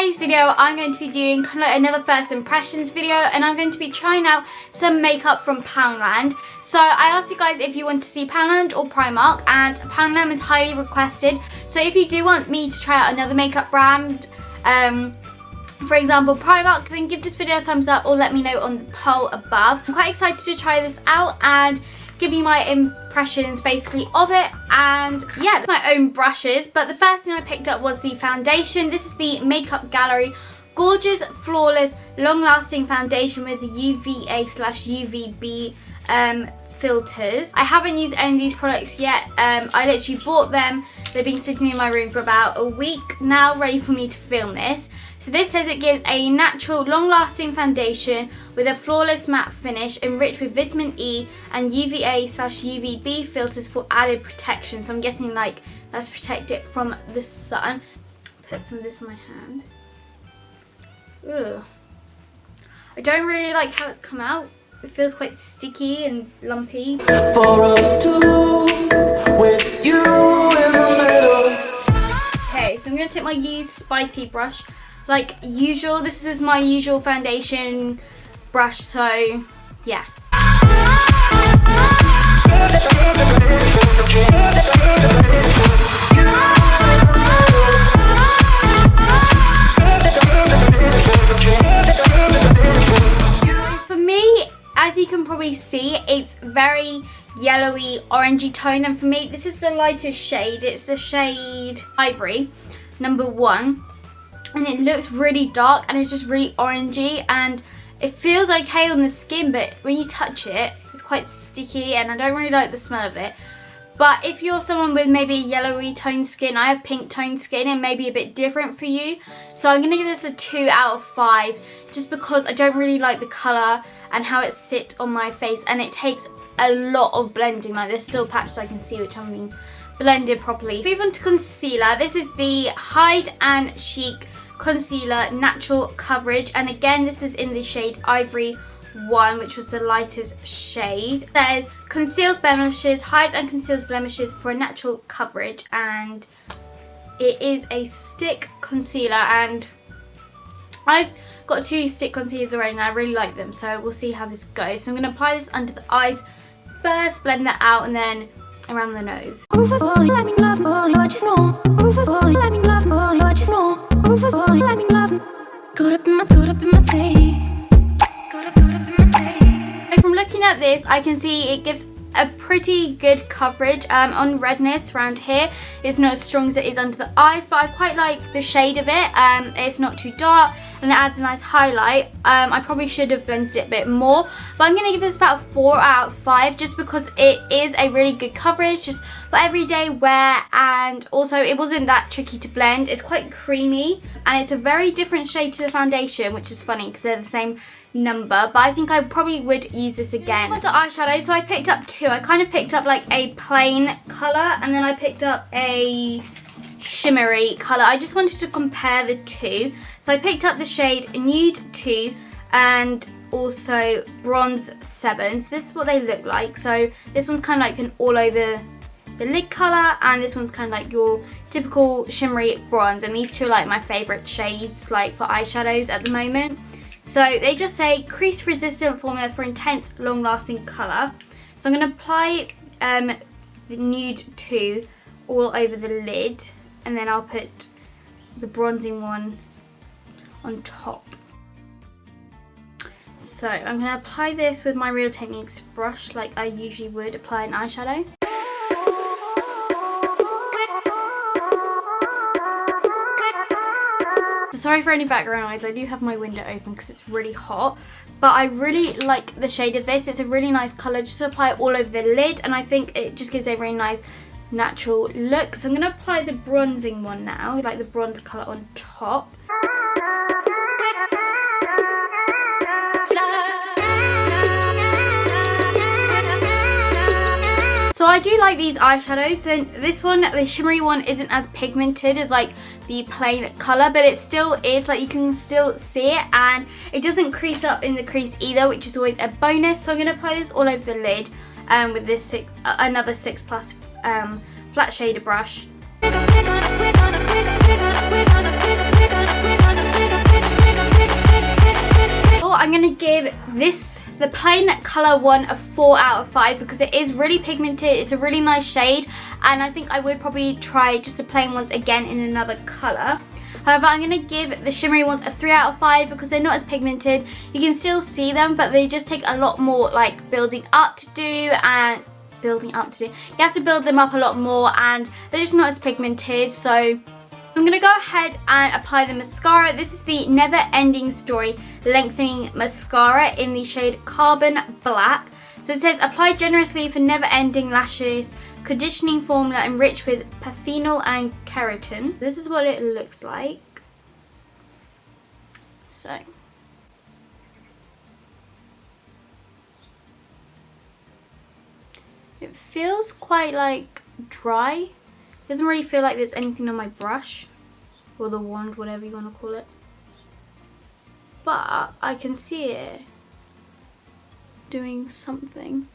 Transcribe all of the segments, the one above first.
today's video I'm going to be doing kind of like another first impressions video, and I'm going to be trying out some makeup from Poundland. So I asked you guys if you want to see Poundland or Primark, and Poundland is highly requested. So if you do want me to try out another makeup brand, for example Primark, then give this video a thumbs up or let me know on the poll above. I'm quite excited to try this out and give you my impressions basically of it, and yeah, my own brushes. But the first thing I picked up was the foundation. This is the Makeup Gallery Gorgeous Flawless Long Lasting Foundation with UVA/UVB filters. I haven't used any of these products yet. I literally bought them. They've been sitting in my room for about a week now, ready for me to film this. So this says it gives a natural, long-lasting foundation with a flawless matte finish enriched with vitamin E and UVA/UVB filters for added protection. So I'm guessing like let's protect it from the sun. Put some of this on my hand. Ugh. I don't really like how it's come out. It feels quite sticky and lumpy. For us two, with you in the middle. Okay, so I'm going to take my used spicy brush. Like usual, this is my usual foundation brush, so yeah. For me, as you can probably see, it's very yellowy, orangey tone, and for me, this is the lightest shade. It's the shade Ivory, number 1. And it looks really dark and it's just really orangey, and it feels okay on the skin, but when you touch it, it's quite sticky and I don't really like the smell of it. But if you're someone with maybe yellowy toned skin, I have pink toned skin, it may be a bit different for you. So I'm going to give this a 2 out of 5 just because I don't really like the colour and how it sits on my face, and it takes a lot of blending. Like there's still patches I can see which haven't been blended properly. Move on to concealer. This is the Hide and Chic Concealer Natural Coverage, and again this is in the shade Ivory 1, which was the lightest shade. There's conceals blemishes, hides and conceals blemishes for a natural coverage, and it is a stick concealer, and I've got 2 stick concealers already and I really like them, so we'll see how this goes. So I'm going to apply this under the eyes first, blend that out, and then around the nose. From looking at this, I can see it gives a pretty good coverage on redness around here. It's not as strong as it is under the eyes, but I quite like the shade of it. It's not too dark and it adds a nice highlight. I probably should have blended it a bit more, but I'm going to give this about 4 out of 5 just because it is a really good coverage just for everyday wear, and also it wasn't that tricky to blend. It's quite creamy and it's a very different shade to the foundation, which is funny because they're the same number, but I think I probably would use this again. On to eyeshadow, so I picked up 2. I kind of picked up like a plain colour and then I picked up a shimmery colour. I just wanted to compare the 2. So I picked up the shade Nude 2 and also Bronze 7. So this is what they look like. So this one's kind of like an all over the lid colour, and this one's kind of like your typical shimmery bronze, and these 2 are like my favourite shades like for eyeshadows at the moment. So they just say crease resistant formula for intense long lasting colour. So I'm going to apply the Nude 2 all over the lid, and then I'll put the bronzing one on top. So I'm going to apply this with my Real Techniques brush like I usually would apply an eyeshadow. Sorry for any background noise, I do have my window open because it's really hot, but I really like the shade of this. It's a really nice colour just to apply it all over the lid, and I think it just gives a very nice natural look. So I'm going to apply the bronzing one now, like the bronze colour on top. So I do like these eyeshadows, and this one, the shimmery one, isn't as pigmented as like the plain colour, but it still is, like you can still see it, and it doesn't crease up in the crease either, which is always a bonus. So I'm going to apply this all over the lid with this another 6 Plus flat shader brush. Overall, I'm going to give the plain colour one a 4 out of 5 because it is really pigmented. It's a really nice shade, and I think I would probably try just the plain ones again in another colour. However, I'm going to give the shimmery ones a 3 out of 5 because they're not as pigmented. You can still see them, but they just take a lot more like building up to do. You have to build them up a lot more, and they're just not as pigmented. So I'm going to go ahead and apply the mascara. This is the Never Ending Story Lengthening Mascara in the shade Carbon Black. So it says, apply generously for never ending lashes, conditioning formula enriched with polyphenol and keratin. This is what it looks like. So. It feels quite like dry. Doesn't really feel like there's anything on my brush or the wand, whatever you want to call it. But I can see it doing something.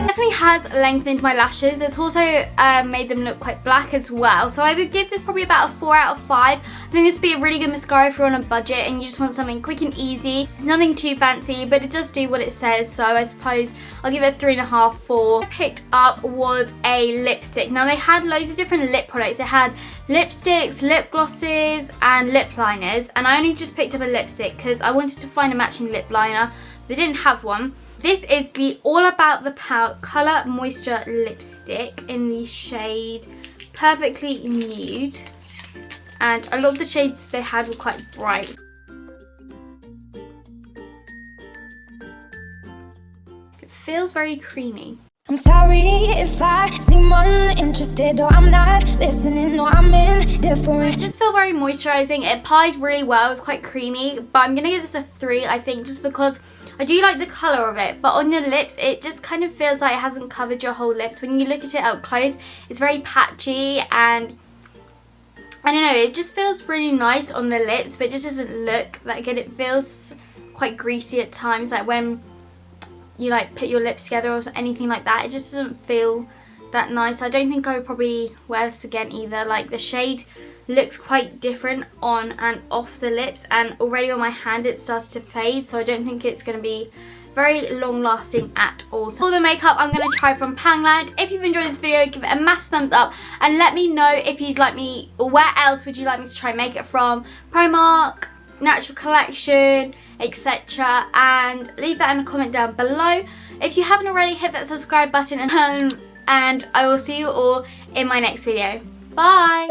Definitely has lengthened my lashes. It's also made them look quite black as well. So I would give this probably about a 4 out of 5. I think this would be a really good mascara if you're on a budget and you just want something quick and easy. It's nothing too fancy, but it does do what it says. So I suppose I'll give it a 3.5, 4. What I picked up was a lipstick. Now they had loads of different lip products. They had lipsticks, lip glosses, and lip liners. And I only just picked up a lipstick because I wanted to find a matching lip liner. They didn't have one. This is the All About the Colour Moisture Lipstick in the shade Perfectly Nude. And a lot of the shades they had were quite bright. It feels very creamy. I'm sorry if I seem uninterested or I'm not listening or I'm indifferent. I just feel very moisturising. It applied really well. It's quite creamy, but I'm going to give this a 3, I think, just because I do like the colour of it. But on your lips, it just kind of feels like it hasn't covered your whole lips. When you look at it up close, it's very patchy, and I don't know, it just feels really nice on the lips, but it just doesn't look that good. It feels quite greasy at times, like when you like put your lips together or anything like that. It just doesn't feel that nice. I don't think I would probably wear this again either. Like the shade looks quite different on and off the lips, and already on my hand it starts to fade, so I don't think it's going to be very long lasting at all. So for the makeup I'm going to try from Poundland. If you've enjoyed this video, give it a massive thumbs up and let me know if you'd like me, or where else would you like me to try makeup from. Primark, Natural Collection, etc. And leave that in a comment down below. If you haven't already, hit that subscribe button and I will see you all in my next video. Bye!